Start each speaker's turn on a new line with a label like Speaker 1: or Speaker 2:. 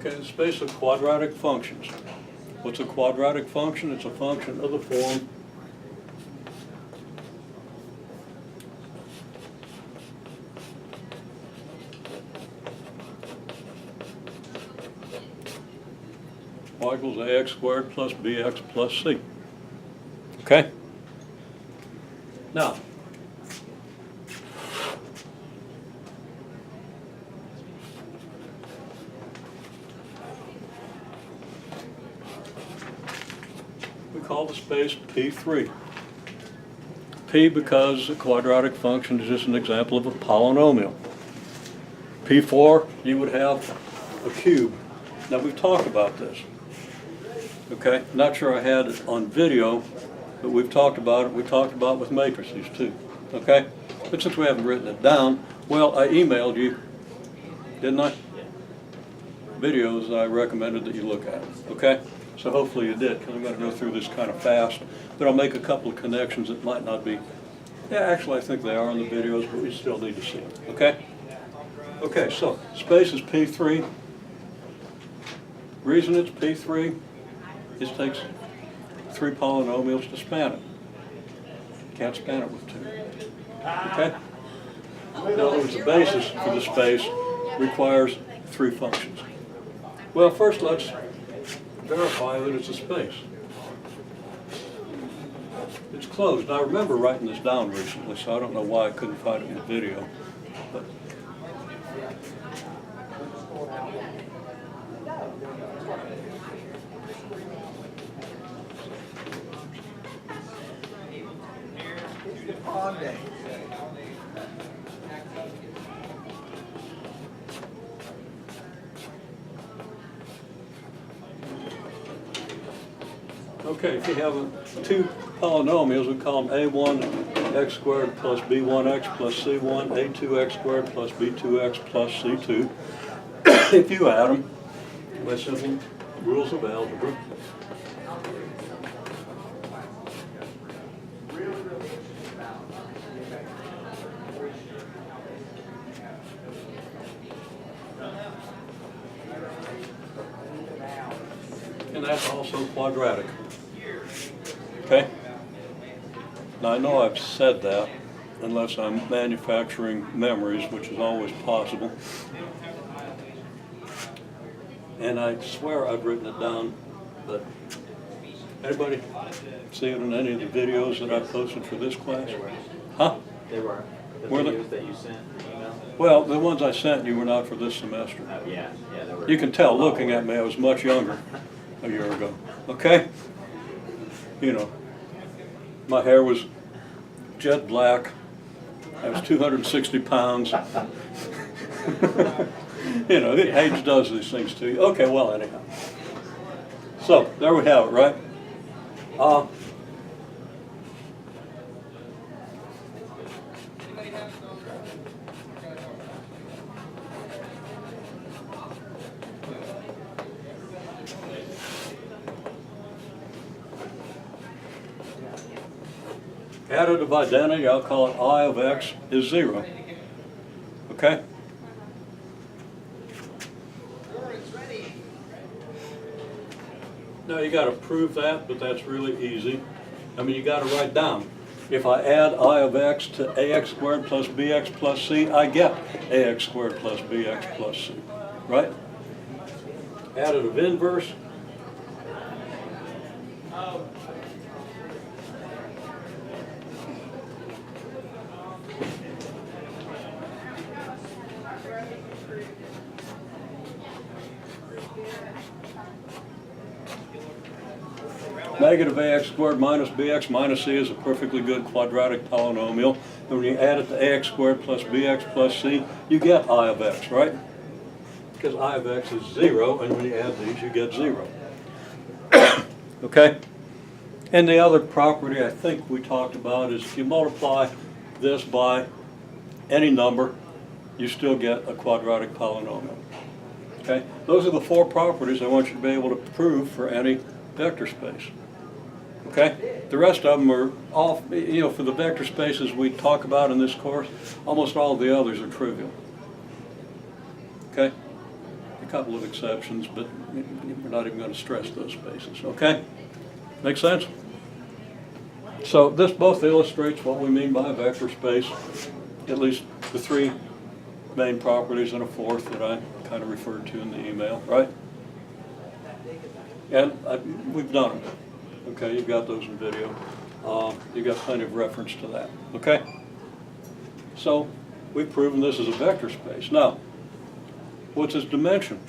Speaker 1: Okay, the space of quadratic functions. What's a quadratic function? It's a function of the form y equals ax squared plus bx plus c. Okay? Now, we call the space P3. P because a quadratic function is just an example of a polynomial. P4, you would have a cube. Now we've talked about this. Okay, not sure I had it on video, but we've talked about it. We talked about it with matrices too. Okay, but since we haven't written it down, well, I emailed you, didn't I? Videos I recommended that you look at. Okay, so hopefully you did, because I'm going to go through this kind of fast, but I'll make a couple of connections that might not be. Yeah, actually I think they are in the videos, but we still need to see them. Okay. Okay, so space is P3. Reason it's P3. It takes 3 polynomials to span it. Can't span it with 2. Okay? In other words, the basis for the space requires 3 functions. Well, first let's verify that it's a space. It's closed. Now, I remember writing this down recently, so I don't know why I couldn't find it in the video. But okay, if you have 2 polynomials, we call them a1 x squared plus b1x plus c1, a2 x squared plus b2x plus c2. If you add them by simple rules of algebra, and that's also quadratic. Okay? Now I know I've said that, unless I'm manufacturing memories, which is always possible. And I swear I've written it down, but anybody see it in any of the videos that I posted for this class? Huh?
Speaker 2: They were. The
Speaker 1: Were
Speaker 2: videos that you sent in email?
Speaker 1: Well, the ones I sent you were not for this semester.
Speaker 2: Yeah, they were.
Speaker 1: You can tell looking at me, I was much younger a year ago. Okay? You know, my hair was jet black. I was 260 pounds. You know, age does these things to you. Okay, well, anyhow. So, there we have it, right? Additive identity, I'll call it I of x is 0. Okay? Now you got to prove that, but that's really easy. I mean, you got to write down. If I add I of x to ax squared plus bx plus c, I get ax squared plus bx plus c. Right? Additive inverse. Negative ax squared minus bx minus c is a perfectly good quadratic polynomial. And when you add it to ax squared plus bx plus c, you get I of x, right? Because I of x is 0, and when you add these, you get 0. Okay? And the other property I think we talked about is if you multiply this by any number, you still get a quadratic polynomial. Okay? Those are the 4 properties I want you to be able to prove for any vector space. Okay? The rest of them are all, you know, for the vector spaces we talk about in this course, almost all of the others are trivial. Okay? Because couple of exceptions, but we're not even going to stress those spaces, okay? Make sense? So this both illustrates what we mean by a vector space, at least the three main properties and a fourth that I kind of referred to in the email, right? And we've done them, okay? You've got those in video. You've got plenty of reference to that, okay? So we've proven this is a vector space. Now, what's its dimension?